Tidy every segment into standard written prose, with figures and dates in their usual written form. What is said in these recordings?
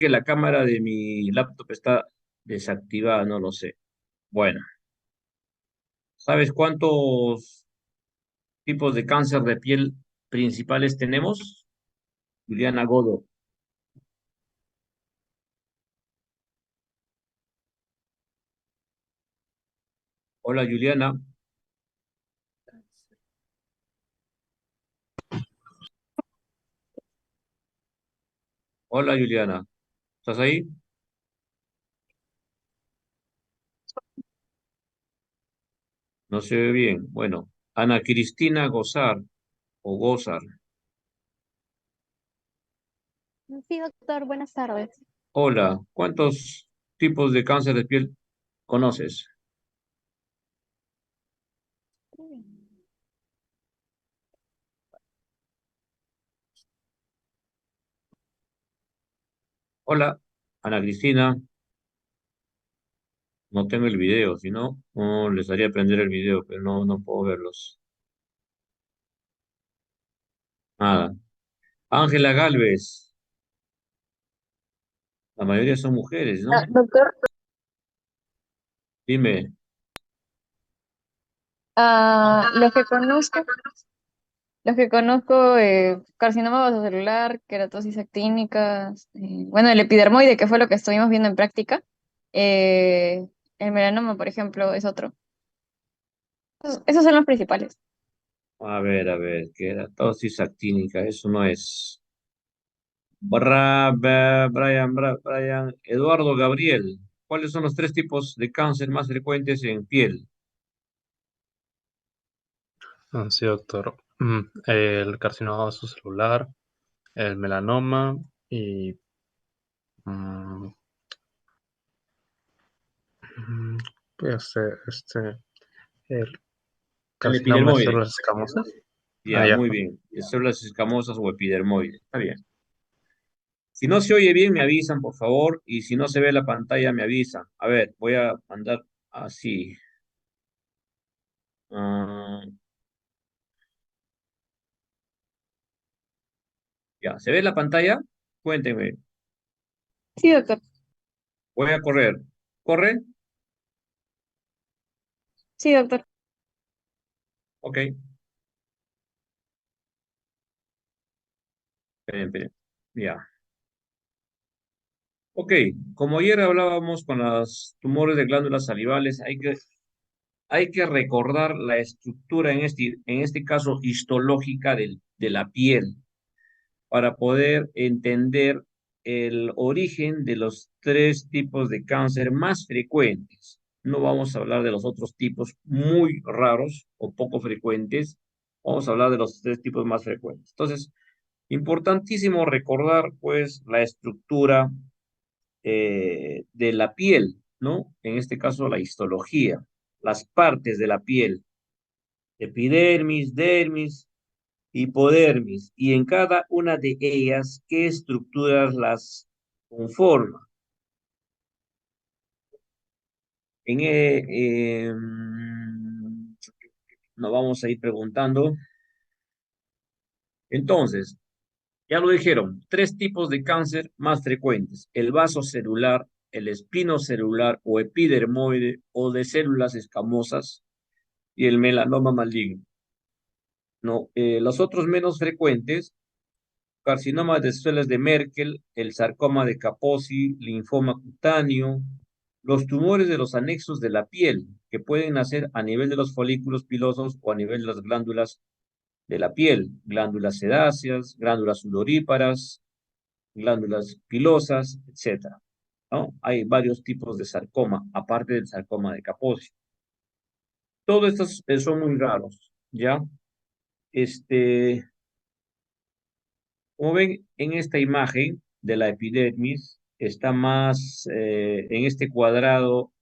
Que la cámara de mi laptop está desactivada, no lo sé. Bueno, ¿sabes cuántos tipos de cáncer de piel principales tenemos? Juliana Godo. Hola, Juliana. Hola, Juliana. ¿Estás ahí? No se ve bien. Bueno, Ana Cristina Gozar o Gozar. Sí, doctor, buenas tardes. Hola, ¿cuántos tipos de cáncer de piel conoces? Hola, Ana Cristina. No tengo el video, si no, no les haría prender el video, pero no puedo verlos. Nada. Ángela Galvez. La mayoría son mujeres, ¿no? Doctor, Dime. los que conozco, carcinoma vasocelular, queratosis actínica, bueno, el epidermoide, que fue lo que estuvimos viendo en práctica, eh, el melanoma, por ejemplo, es otro. Esos son los principales. A ver, queratosis actínica, eso no es. Brian, Eduardo Gabriel. ¿Cuáles son los tres tipos de cáncer más frecuentes en piel? Sí, doctor. El carcinoma celular, el melanoma y mm, mm, pues, el El carcinoma de epidermoide. células escamosas. Ah, Ya, ya. muy bien. Células escamosas o epidermoide. Está bien. Si no se oye bien, me avisan, por favor. Y si no se ve la pantalla, me avisan. A ver, voy a mandar así. Ah, ya, ¿se ve la pantalla? Cuéntenme. Sí, doctor. Voy a correr. ¿Corre? Sí, doctor. Ok. Esperen. Ya. Ok, como ayer hablábamos con los tumores de glándulas salivales, hay que recordar la estructura, en este caso histológica de la piel, para poder entender el origen de los tres tipos de cáncer más frecuentes. No vamos a hablar de los otros tipos muy raros o poco frecuentes, vamos a hablar de los tres tipos más frecuentes. Entonces, importantísimo recordar pues la estructura de la piel, ¿no? En este caso, la histología, las partes de la piel, epidermis, dermis, hipodermis, y en cada una de ellas, qué estructuras las conforman. Nos vamos a ir preguntando. Entonces, ya lo dijeron, tres tipos de cáncer más frecuentes: el vasocelular, el espinocelular o epidermoide o de células escamosas y el melanoma maligno. No, los otros menos frecuentes: carcinoma de células de Merkel, el sarcoma de Kaposi, linfoma cutáneo, los tumores de los anexos de la piel, que pueden nacer a nivel de los folículos pilosos o a nivel de las glándulas de la piel, glándulas sebáceas, glándulas sudoríparas, glándulas pilosas, etcétera, ¿no? Hay varios tipos de sarcoma, aparte del sarcoma de Kaposi. Todos estos son muy raros, ¿ya? Este, Como ven en esta imagen de la epidermis, está más en este cuadrado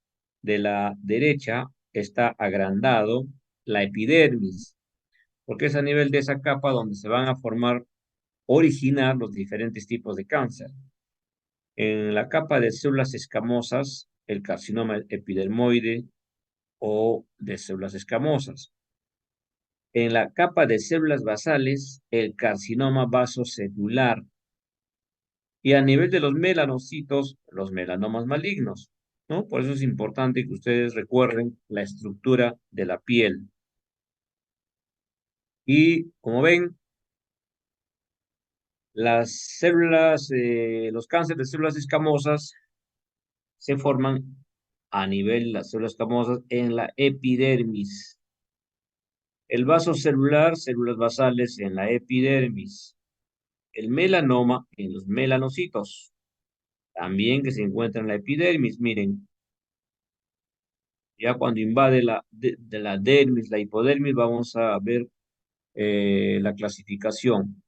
de la derecha, está agrandado la epidermis, porque es a nivel de esa capa donde se van a originar los diferentes tipos de cáncer. En la capa de células escamosas, el carcinoma epidermoide o de células escamosas. En la capa de células basales, el carcinoma vasocelular. Y a nivel de los melanocitos, los melanomas malignos, ¿no? Por eso es importante que ustedes recuerden la estructura de la piel. Y como ven, las células, los cánceres de células escamosas se forman a nivel de las células escamosas en la epidermis. El vaso celular, células basales en la epidermis. El melanoma en los melanocitos, también que se encuentra en la epidermis. Miren, ya cuando invade de la dermis, la hipodermis, vamos a ver la clasificación.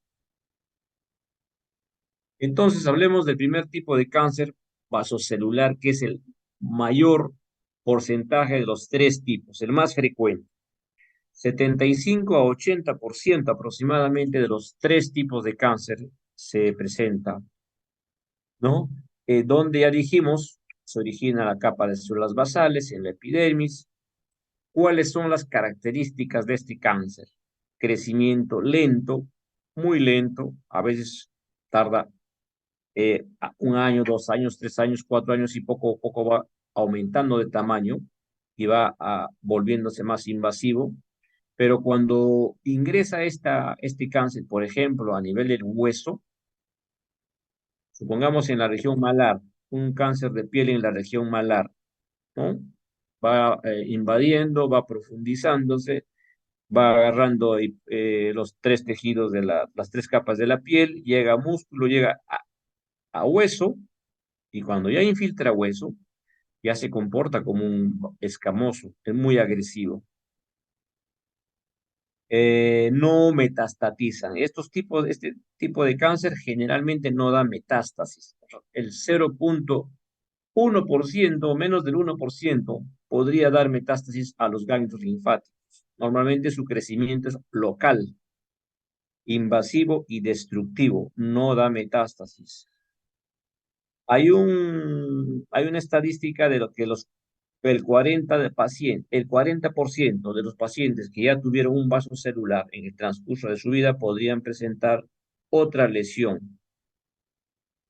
Entonces, hablemos del primer tipo de cáncer vasocelular, que es el mayor porcentaje de los tres tipos, el más frecuente. 75 a 80% aproximadamente de los tres tipos de cáncer se presenta, ¿no? Donde ya dijimos, se origina la capa de células basales en la epidermis. ¿Cuáles son las características de este cáncer? Crecimiento lento, muy lento, a veces tarda un año, 2 años, 3 años, 4 años y poco a poco va aumentando de tamaño y va volviéndose más invasivo. Pero cuando ingresa este cáncer, por ejemplo, a nivel del hueso, supongamos en la región malar, un cáncer de piel en la región malar, ¿no? Va invadiendo, va profundizándose, va agarrando los tres tejidos de las tres capas de la piel, llega a músculo, llega a hueso, y cuando ya infiltra hueso, ya se comporta como un escamoso, es muy agresivo. No metastatizan. Este tipo de cáncer generalmente no da metástasis. El 0,1%, menos del 1%, podría dar metástasis a los ganglios linfáticos. Normalmente su crecimiento es local, invasivo y destructivo, no da metástasis. Hay una estadística de lo que el 40% de los pacientes que ya tuvieron un vaso celular en el transcurso de su vida podrían presentar otra lesión.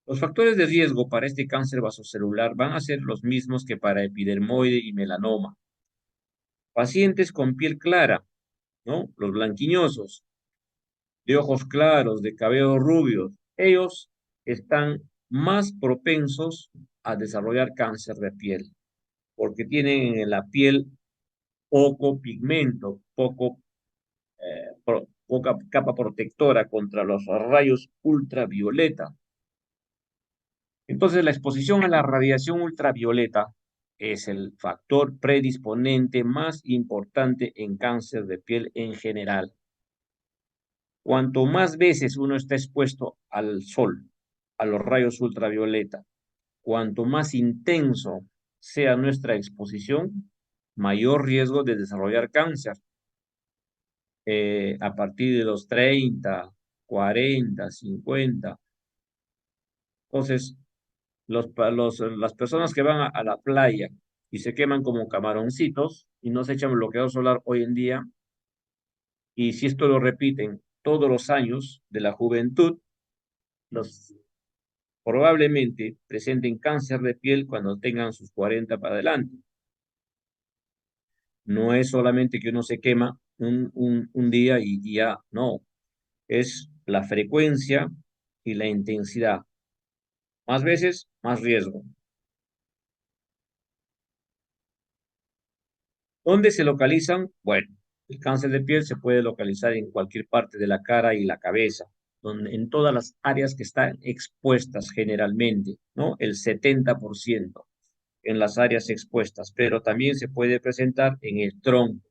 Los factores de riesgo para este cáncer vasocelular van a ser los mismos que para epidermoide y melanoma. Pacientes con piel clara, ¿no? Los blanquiñosos, de ojos claros, de cabello rubio, ellos están más propensos a desarrollar cáncer de piel, porque tienen en la piel poco pigmento, poca capa protectora contra los rayos ultravioleta. Entonces, la exposición a la radiación ultravioleta es el factor predisponente más importante en cáncer de piel en general. Cuanto más veces uno está expuesto al sol, a los rayos ultravioleta, cuanto más intenso sea nuestra exposición, mayor riesgo de desarrollar cáncer. A partir de los 30, 40, 50. Entonces, las personas que van a la playa y se queman como camaroncitos y no se echan bloqueador solar hoy en día, y si esto lo repiten todos los años de la juventud, los probablemente presenten cáncer de piel cuando tengan sus 40 para adelante. No es solamente que uno se quema un día y ya, no, es la frecuencia y la intensidad. Más veces, más riesgo. ¿Dónde se localizan? Bueno, el cáncer de piel se puede localizar en cualquier parte de la cara y la cabeza, en todas las áreas que están expuestas generalmente, ¿no? El 70% en las áreas expuestas, pero también se puede presentar en el tronco,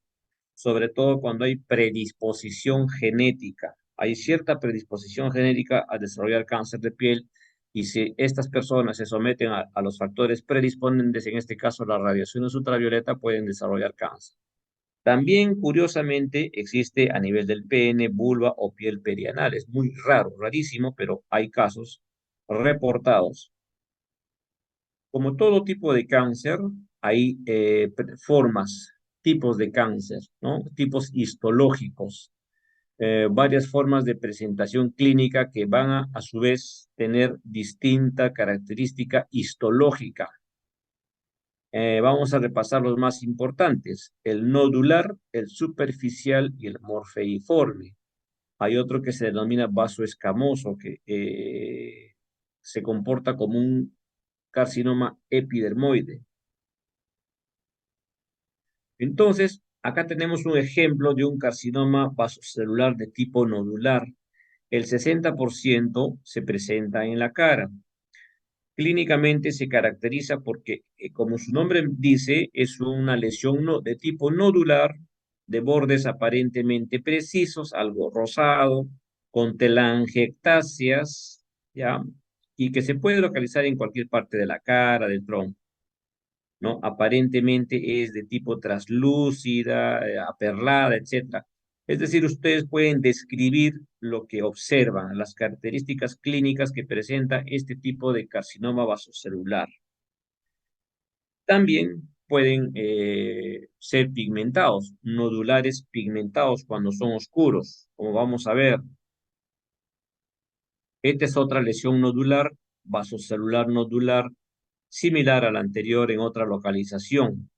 sobre todo cuando hay predisposición genética. Hay cierta predisposición genética a desarrollar cáncer de piel y si estas personas se someten a los factores predisponentes, en este caso la radiación ultravioleta, pueden desarrollar cáncer. También, curiosamente, existe a nivel del pene, vulva o piel perianal. Es muy raro, rarísimo, pero hay casos reportados. Como todo tipo de cáncer, hay formas, tipos de cáncer, ¿no? Tipos histológicos. varias formas de presentación clínica que van a su vez tener distinta característica histológica. Vamos a repasar los más importantes: el nodular, el superficial y el morfeiforme. Hay otro que se denomina vaso escamoso, que se comporta como un carcinoma epidermoide. Entonces, acá tenemos un ejemplo de un carcinoma vasocelular de tipo nodular. El 60% se presenta en la cara. Clínicamente se caracteriza porque, como su nombre dice, es una lesión de tipo nodular, de bordes aparentemente precisos, algo rosado, con telangiectasias, ¿ya? Y que se puede localizar en cualquier parte de la cara, del tronco, ¿no? Aparentemente es de tipo traslúcida, aperlada, etcétera. Es decir, ustedes pueden describir lo que observan, las características clínicas que presenta este tipo de carcinoma vasocelular. También pueden ser pigmentados, nodulares pigmentados cuando son oscuros, como vamos a ver. Esta es otra lesión nodular, vasocelular nodular, similar a la anterior en otra localización.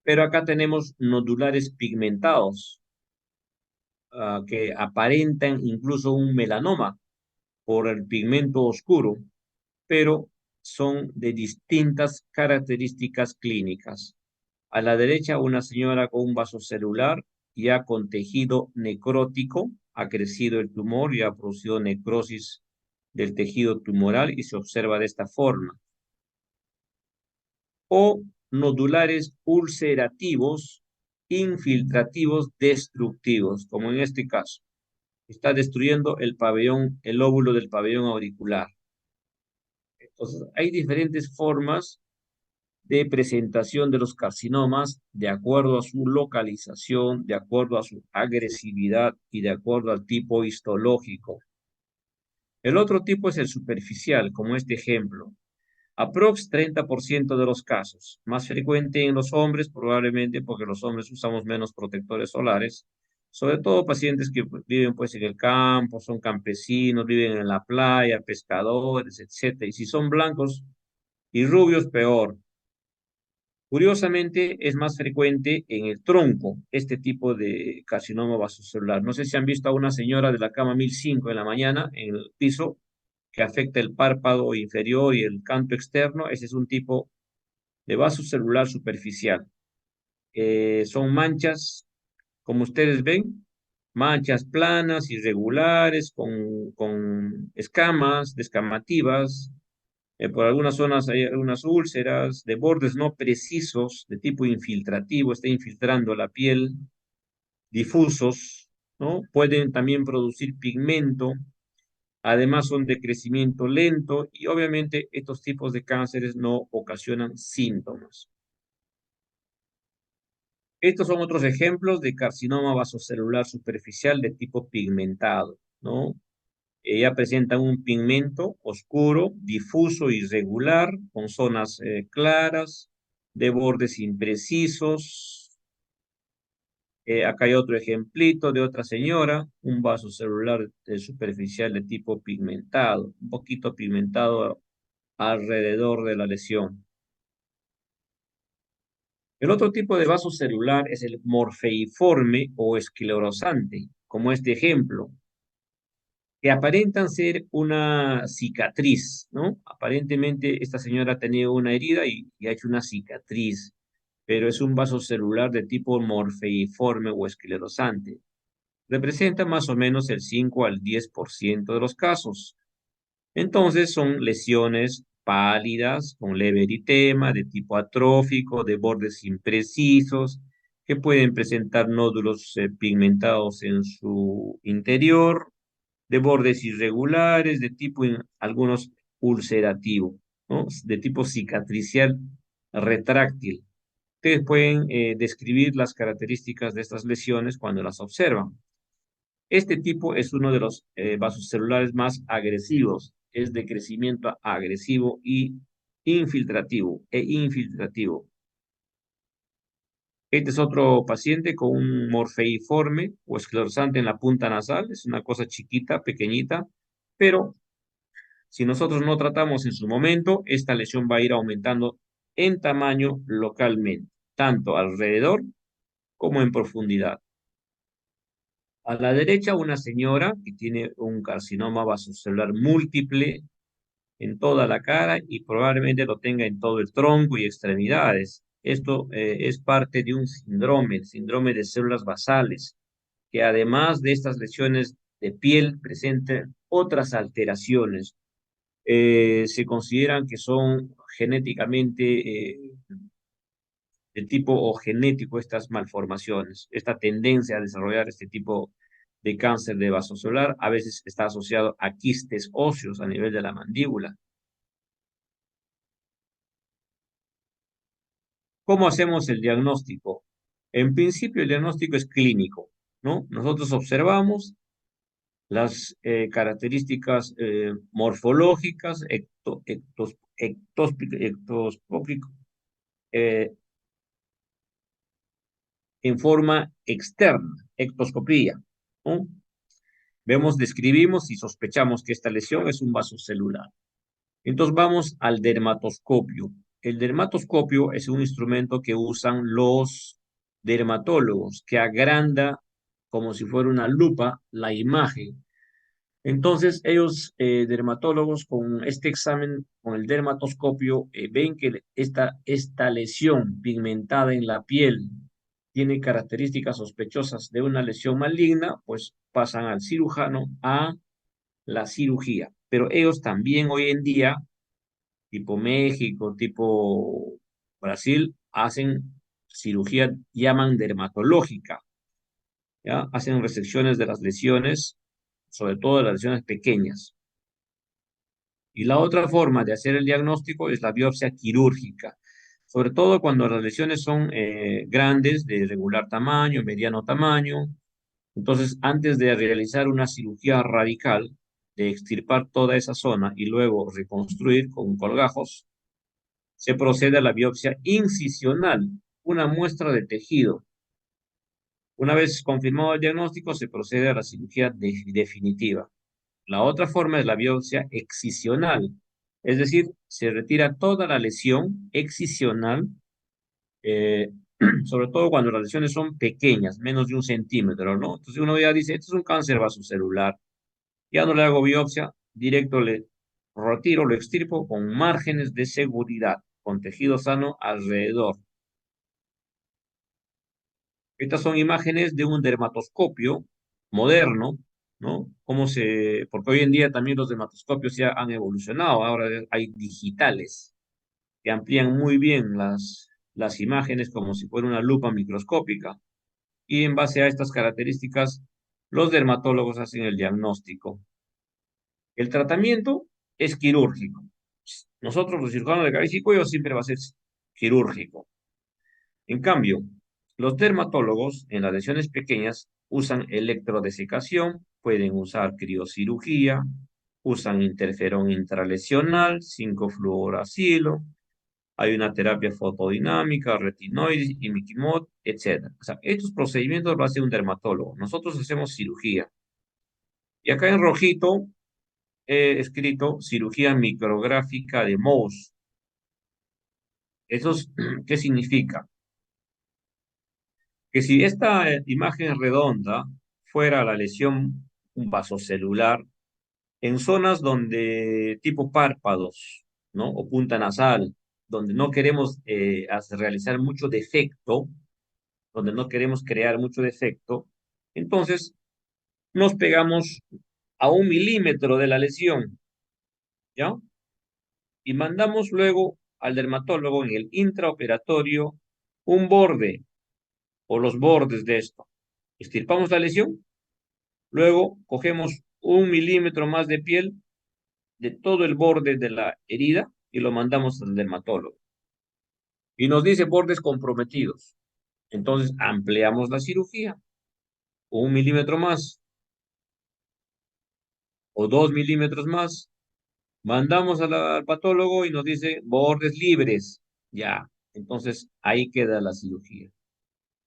Pero acá tenemos nodulares pigmentados, que aparentan incluso un melanoma por el pigmento oscuro, pero son de distintas características clínicas. A la derecha, una señora con un vaso celular ya con tejido necrótico, ha crecido el tumor y ha producido necrosis del tejido tumoral y se observa de esta forma. O nodulares ulcerativos, infiltrativos, destructivos, como en este caso. Está destruyendo el pabellón, el lóbulo del pabellón auricular. Entonces, hay diferentes formas de presentación de los carcinomas de acuerdo a su localización, de acuerdo a su agresividad y de acuerdo al tipo histológico. El otro tipo es el superficial, como este ejemplo. Aprox 30% de los casos, más frecuente en los hombres, probablemente porque los hombres usamos menos protectores solares, sobre todo pacientes que viven pues en el campo, son campesinos, viven en la playa, pescadores, etcétera. Y si son blancos y rubios, peor. Curiosamente, es más frecuente en el tronco este tipo de carcinoma vasocelular. No sé si han visto a una señora de la cama 1005 en la mañana en el piso que afecta el párpado inferior y el canto externo. Ese es un tipo de vaso celular superficial. Son manchas, como ustedes ven, manchas planas, irregulares, con escamas, descamativas. Por algunas zonas hay algunas úlceras de bordes no precisos, de tipo infiltrativo, está infiltrando la piel, difusos, ¿no? Pueden también producir pigmento. Además son de crecimiento lento y obviamente estos tipos de cánceres no ocasionan síntomas. Estos son otros ejemplos de carcinoma vasocelular superficial de tipo pigmentado, ¿no? Ella presenta un pigmento oscuro, difuso, irregular, con zonas claras, de bordes imprecisos. Acá hay otro ejemplito de otra señora, un vaso celular superficial de tipo pigmentado, un poquito pigmentado alrededor de la lesión. El otro tipo de vaso celular es el morfeiforme o esclerosante, como este ejemplo, que aparentan ser una cicatriz, ¿no? Aparentemente esta señora ha tenido una herida y ha hecho una cicatriz, pero es un vaso celular de tipo morfeiforme o esclerosante. Representa más o menos el 5 al 10% de los casos. Entonces son lesiones pálidas con leve eritema de tipo atrófico, de bordes imprecisos, que pueden presentar nódulos pigmentados en su interior, de bordes irregulares, de tipo algunos ulcerativo, ¿no? De tipo cicatricial retráctil. Ustedes pueden describir las características de estas lesiones cuando las observan. Este tipo es uno de los vasos celulares más agresivos, es de crecimiento agresivo y infiltrativo. Este es otro paciente con un morfeiforme o esclerosante en la punta nasal. Es una cosa chiquita, pequeñita, pero si nosotros no tratamos en su momento, esta lesión va a ir aumentando en tamaño localmente, tanto alrededor como en profundidad. A la derecha, una señora que tiene un carcinoma vasocelular múltiple en toda la cara y probablemente lo tenga en todo el tronco y extremidades. Esto es parte de un síndrome, el síndrome de células basales, que además de estas lesiones de piel presenta otras alteraciones. Se consideran que son genéticamente de tipo o genético estas malformaciones. Esta tendencia a desarrollar este tipo de cáncer de vaso celular a veces está asociado a quistes óseos a nivel de la mandíbula. ¿Cómo hacemos el diagnóstico? En principio, el diagnóstico es clínico, ¿no? Nosotros observamos las características morfológicas, eh, en forma externa, ectoscopía, ¿no? Vemos, describimos y sospechamos que esta lesión es un vaso celular. Entonces vamos al dermatoscopio. El dermatoscopio es un instrumento que usan los dermatólogos, que agranda como si fuera una lupa la imagen. Entonces ellos, dermatólogos, con este examen, con el dermatoscopio, ven que esta lesión pigmentada en la piel tiene características sospechosas de una lesión maligna, pues pasan al cirujano a la cirugía. Pero ellos también hoy en día, tipo México, tipo Brasil, hacen cirugía, llaman dermatológica, ¿ya? Hacen resecciones de las lesiones, sobre todo de las lesiones pequeñas. Y la otra forma de hacer el diagnóstico es la biopsia quirúrgica, sobre todo cuando las lesiones son grandes, de regular tamaño, mediano tamaño. Entonces, antes de realizar una cirugía radical, de extirpar toda esa zona y luego reconstruir con colgajos, se procede a la biopsia incisional, una muestra de tejido. Una vez confirmado el diagnóstico, se procede a la cirugía definitiva. La otra forma es la biopsia excisional, es decir, se retira toda la lesión excisional, eh, sobre todo cuando las lesiones son pequeñas, menos de 1 centímetro, ¿no? Entonces uno ya dice, esto es un cáncer vasocelular, ya no le hago biopsia, directo le retiro, lo extirpo con márgenes de seguridad, con tejido sano alrededor. Estas son imágenes de un dermatoscopio moderno, ¿no? Porque hoy en día también los dermatoscopios ya han evolucionado, ahora hay digitales que amplían muy bien las imágenes como si fuera una lupa microscópica. Y en base a estas características, los dermatólogos hacen el diagnóstico. El tratamiento es quirúrgico. Nosotros, los cirujanos de cabeza y cuello, siempre va a ser quirúrgico. En cambio, los dermatólogos en las lesiones pequeñas usan electrodesecación, pueden usar criocirugía, usan interferón intralesional, 5-fluoracilo, hay una terapia fotodinámica, retinoides, imiquimod, etc. O sea, estos procedimientos lo hace un dermatólogo. Nosotros hacemos cirugía. Y acá en rojito he escrito cirugía micrográfica de Mohs. ¿Qué significa? Que si esta imagen redonda fuera la lesión un vasocelular, en zonas donde tipo párpados, ¿no? O punta nasal, donde no queremos realizar mucho defecto, donde no queremos crear mucho defecto, entonces nos pegamos a 1 milímetro de la lesión, ¿ya? Y mandamos luego al dermatólogo en el intraoperatorio un borde o los bordes de esto. Estirpamos la lesión. Luego cogemos 1 milímetro más de piel de todo el borde de la herida y lo mandamos al dermatólogo. Y nos dice bordes comprometidos. Entonces ampliamos la cirugía, 1 milímetro más o 2 milímetros más. Mandamos al patólogo y nos dice bordes libres. Ya, entonces ahí queda la cirugía.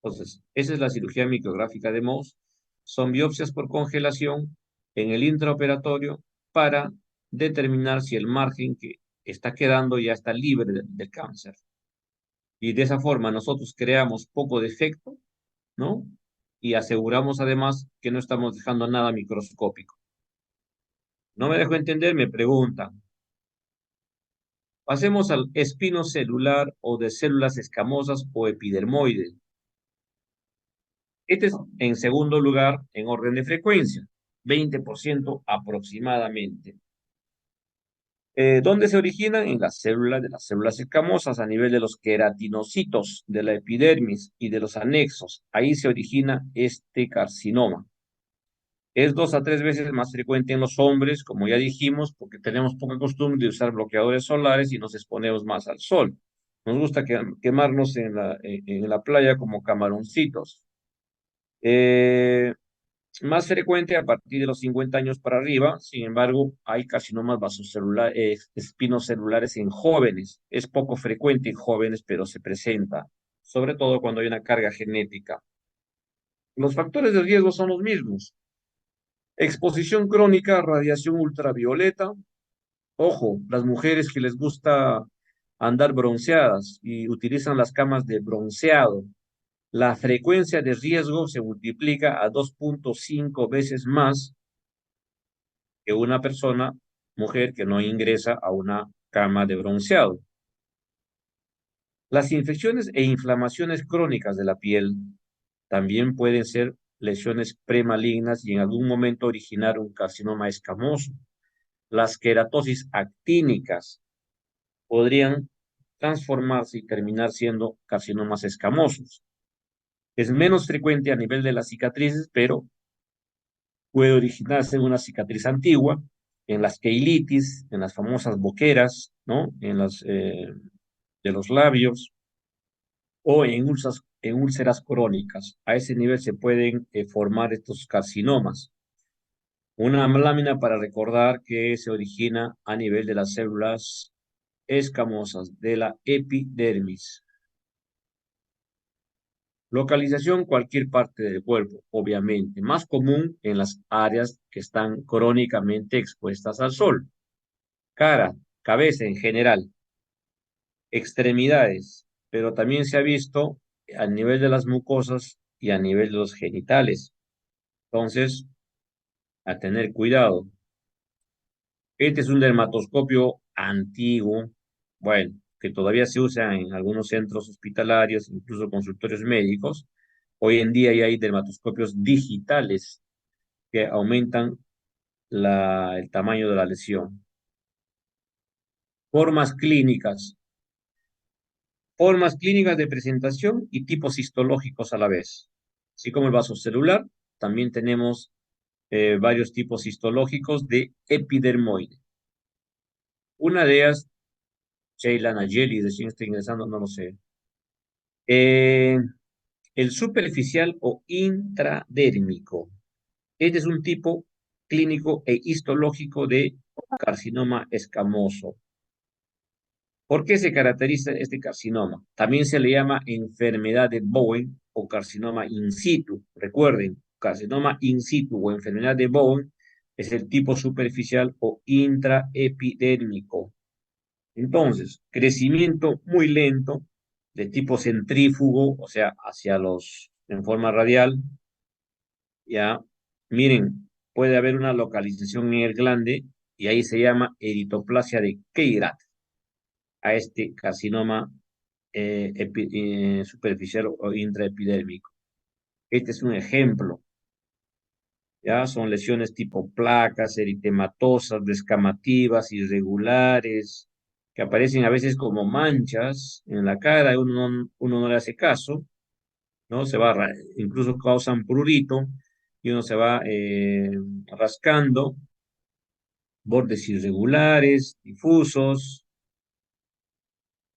Entonces, esa es la cirugía micrográfica de Mohs. Son biopsias por congelación en el intraoperatorio para determinar si el margen que está quedando ya está libre del cáncer. Y de esa forma nosotros creamos poco defecto, ¿no? Y aseguramos además que no estamos dejando nada microscópico. No me dejo entender, me preguntan. Pasemos al espinocelular o de células escamosas o epidermoides. Este es en segundo lugar en orden de frecuencia, 20% aproximadamente. ¿Dónde se originan? En las células de las células escamosas a nivel de los queratinocitos de la epidermis y de los anexos. Ahí se origina este carcinoma. Es 2 a 3 veces más frecuente en los hombres, como ya dijimos, porque tenemos poca costumbre de usar bloqueadores solares y nos exponemos más al sol. Nos gusta quemarnos en la playa como camaroncitos. Eh, Más frecuente a partir de los 50 años para arriba, sin embargo, hay carcinomas vasocelulares, espinocelulares en jóvenes. Es poco frecuente en jóvenes, pero se presenta, sobre todo cuando hay una carga genética. Los factores de riesgo son los mismos. Exposición crónica a radiación ultravioleta. Ojo, las mujeres que les gusta andar bronceadas y utilizan las camas de bronceado, la frecuencia de riesgo se multiplica a 2.5 veces más que una persona, mujer, que no ingresa a una cama de bronceado. Las infecciones e inflamaciones crónicas de la piel también pueden ser lesiones premalignas y en algún momento originar un carcinoma escamoso. Las queratosis actínicas podrían transformarse y terminar siendo carcinomas escamosos. Es menos frecuente a nivel de las cicatrices, pero puede originarse en una cicatriz antigua, en las queilitis, en las famosas boqueras, ¿no? En las de los labios o en úlceras crónicas. A ese nivel se pueden formar estos carcinomas. Una lámina para recordar que se origina a nivel de las células escamosas de la epidermis. Localización, cualquier parte del cuerpo, obviamente, más común en las áreas que están crónicamente expuestas al sol. Cara, cabeza en general, extremidades, pero también se ha visto a nivel de las mucosas y a nivel de los genitales. Entonces, a tener cuidado. Este es un dermatoscopio antiguo, bueno, que todavía se usa en algunos centros hospitalarios, incluso consultorios médicos. Hoy en día ya hay dermatoscopios digitales que aumentan el tamaño de la lesión. Formas clínicas. Formas clínicas de presentación y tipos histológicos a la vez. Así como el vasocelular, también tenemos varios tipos histológicos de epidermoide. Una de ellas, Sheila Nayeli, de quién está ingresando, no lo sé. Eh, el superficial o intradérmico. Este es un tipo clínico e histológico de carcinoma escamoso. ¿Por qué se caracteriza este carcinoma? También se le llama enfermedad de Bowen o carcinoma in situ. Recuerden, carcinoma in situ o enfermedad de Bowen es el tipo superficial o intraepidérmico. Entonces, crecimiento muy lento, de tipo centrífugo, o sea, en forma radial, ya, miren, puede haber una localización en el glande y ahí se llama eritoplasia de Keirat a este carcinoma superficial o intraepidérmico. Este es un ejemplo, ¿ya? Son lesiones tipo placas, eritematosas, descamativas, irregulares, que aparecen a veces como manchas en la cara, uno no le hace caso, ¿no? Incluso causan prurito y uno se va rascando, bordes irregulares, difusos.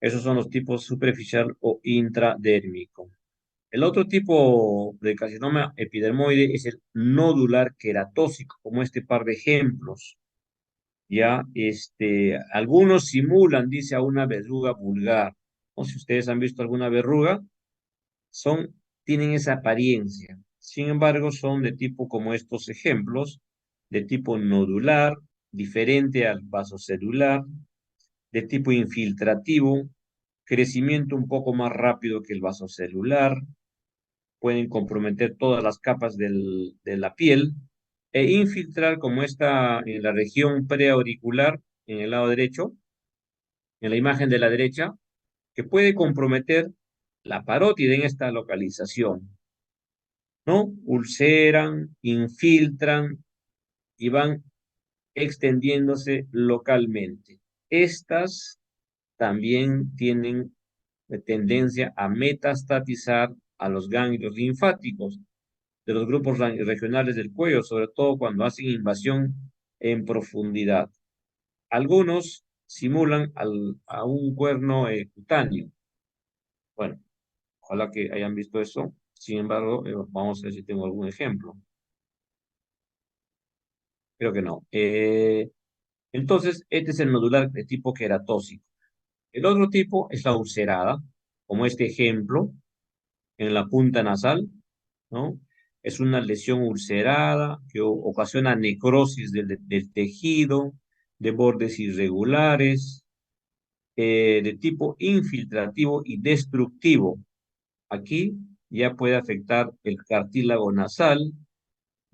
Esos son los tipos superficial o intradérmico. El otro tipo de carcinoma epidermoide es el nodular queratósico, como este par de ejemplos. Ya, algunos simulan, dice, a una verruga vulgar. O si ustedes han visto alguna verruga, son tienen esa apariencia. Sin embargo, son de tipo como estos ejemplos, de tipo nodular, diferente al vasocelular, de tipo infiltrativo, crecimiento un poco más rápido que el vasocelular, pueden comprometer todas las capas de la piel e infiltrar como está en la región preauricular, en el lado derecho, en la imagen de la derecha, que puede comprometer la parótida en esta localización, ¿no? Ulceran, infiltran y van extendiéndose localmente. Estas también tienen tendencia a metastatizar a los ganglios linfáticos de los grupos regionales del cuello, sobre todo cuando hacen invasión en profundidad. Algunos simulan a un cuerno cutáneo. Bueno, ojalá que hayan visto eso. Sin embargo, vamos a ver si tengo algún ejemplo. Creo que no. Entonces, este es el nodular de tipo queratóxico. El otro tipo es la ulcerada, como este ejemplo, en la punta nasal, ¿no? Es una lesión ulcerada que ocasiona necrosis del tejido, de bordes irregulares, de tipo infiltrativo y destructivo. Aquí ya puede afectar el cartílago nasal,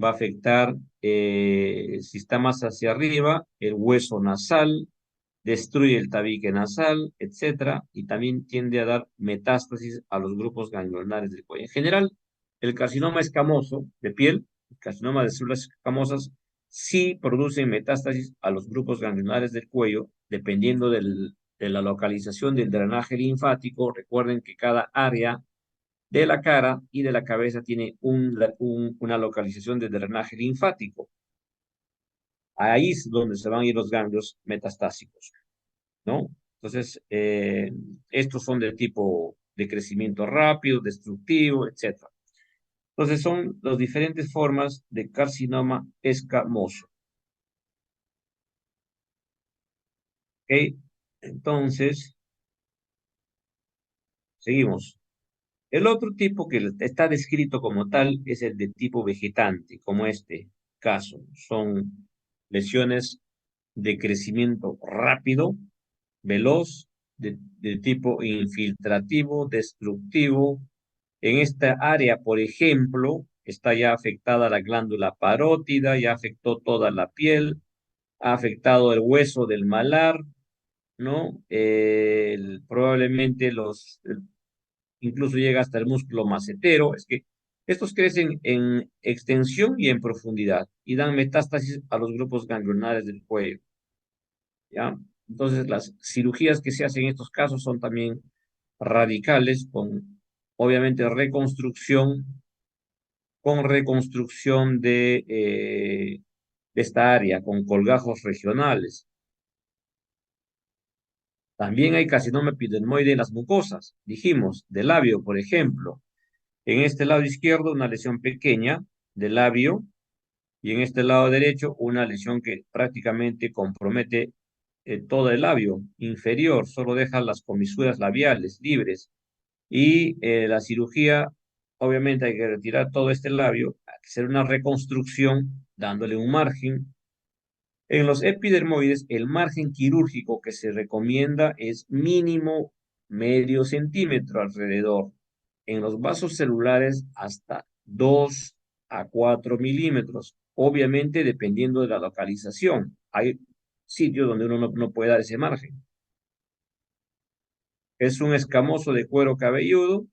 va a afectar, si está más hacia arriba, el hueso nasal, destruye el tabique nasal, etcétera, y también tiende a dar metástasis a los grupos ganglionares del cuello. En general, el carcinoma escamoso de piel, el carcinoma de células escamosas, sí producen metástasis a los grupos ganglionares del cuello, dependiendo de la localización del drenaje linfático. Recuerden que cada área de la cara y de la cabeza tiene una localización de drenaje linfático. Ahí es donde se van a ir los ganglios metastásicos, ¿no? Entonces, estos son de tipo de crecimiento rápido, destructivo, etc. Entonces, son las diferentes formas de carcinoma escamoso. ¿Ok? Entonces, seguimos. El otro tipo que está descrito como tal es el de tipo vegetante, como este caso. Son lesiones de crecimiento rápido, veloz, de tipo infiltrativo, destructivo. En esta área, por ejemplo, está ya afectada la glándula parótida, ya afectó toda la piel, ha afectado el hueso del malar, ¿no? Probablemente incluso llega hasta el músculo macetero. Es que estos crecen en extensión y en profundidad y dan metástasis a los grupos ganglionares del cuello, ¿ya? Entonces, las cirugías que se hacen en estos casos son también radicales, obviamente con reconstrucción de esta área, con colgajos regionales. También hay carcinoma epidermoide en las mucosas, dijimos, del labio, por ejemplo. En este lado izquierdo, una lesión pequeña del labio, y en este lado derecho, una lesión que prácticamente compromete todo el labio inferior, solo deja las comisuras labiales libres. Y la cirugía, obviamente hay que retirar todo este labio, hay que hacer una reconstrucción dándole un margen. En los epidermoides, el margen quirúrgico que se recomienda es mínimo medio centímetro alrededor. En los vasos celulares, hasta 2 a 4 milímetros. Obviamente, dependiendo de la localización. Hay sitios donde uno no puede dar ese margen. Es un escamoso de cuero cabelludo.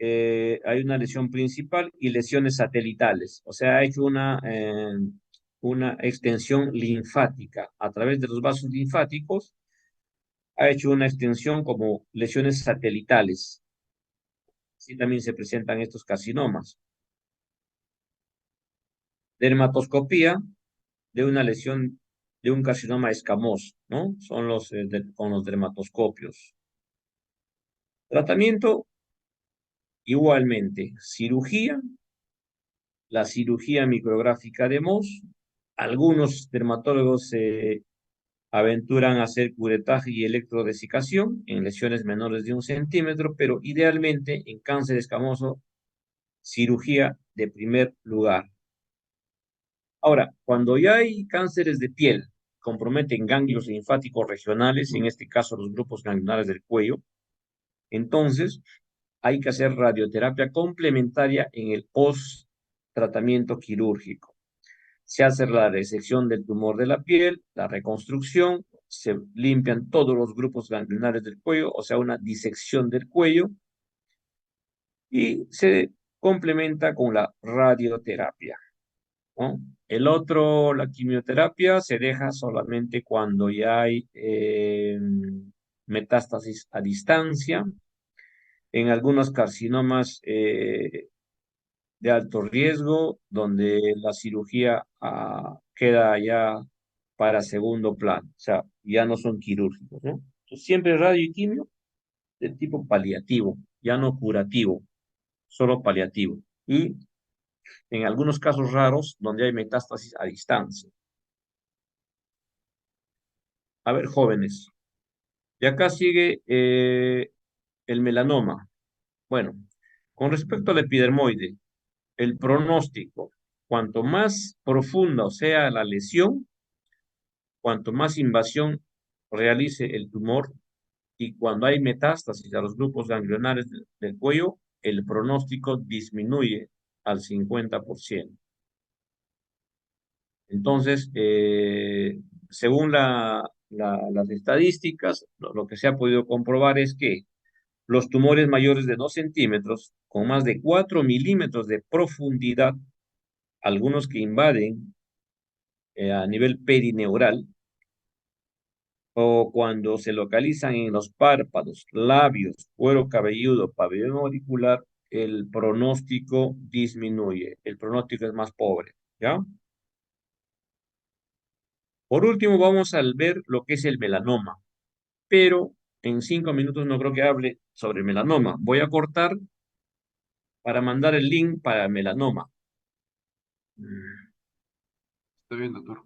Hay una lesión principal y lesiones satelitales. O sea, ha hecho una extensión linfática a través de los vasos linfáticos. Ha hecho una extensión como lesiones satelitales. Así también se presentan estos carcinomas. Dermatoscopía de una lesión de un carcinoma escamoso, ¿no? Son con los dermatoscopios. Tratamiento, igualmente, cirugía, la cirugía micrográfica de Mohs. Algunos dermatólogos Aventuran hacer curetaje y electrodesicación en lesiones menores de 1 centímetro, pero idealmente en cáncer escamoso, cirugía de primer lugar. Ahora, cuando ya hay cánceres de piel, comprometen ganglios linfáticos regionales, en este caso los grupos ganglionares del cuello, entonces hay que hacer radioterapia complementaria en el post-tratamiento quirúrgico. Se hace la resección del tumor de la piel, la reconstrucción, se limpian todos los grupos ganglionares del cuello, o sea, una disección del cuello, y se complementa con la radioterapia, ¿no? La quimioterapia se deja solamente cuando ya hay metástasis a distancia. En algunos carcinomas de alto riesgo, donde la cirugía queda ya para segundo plano, o sea, ya no son quirúrgicos, ¿no? Entonces, siempre radio y quimio de tipo paliativo, ya no curativo, solo paliativo. Y en algunos casos raros, donde hay metástasis a distancia. A ver, jóvenes, y acá sigue el melanoma. Bueno, con respecto al epidermoide, el pronóstico, cuanto más profunda sea la lesión, cuanto más invasión realice el tumor y cuando hay metástasis a los grupos ganglionares del cuello, el pronóstico disminuye al 50%. Entonces, según las estadísticas, lo que se ha podido comprobar es que los tumores mayores de 2 centímetros, con más de 4 milímetros de profundidad, algunos que invaden a nivel perineural, o cuando se localizan en los párpados, labios, cuero cabelludo, pabellón auricular, el pronóstico disminuye, el pronóstico es más pobre, ¿ya? Por último, vamos a ver lo que es el melanoma, pero en 5 minutos no creo que hable sobre el melanoma. Voy a cortar para mandar el link para el melanoma. Está bien, doctor.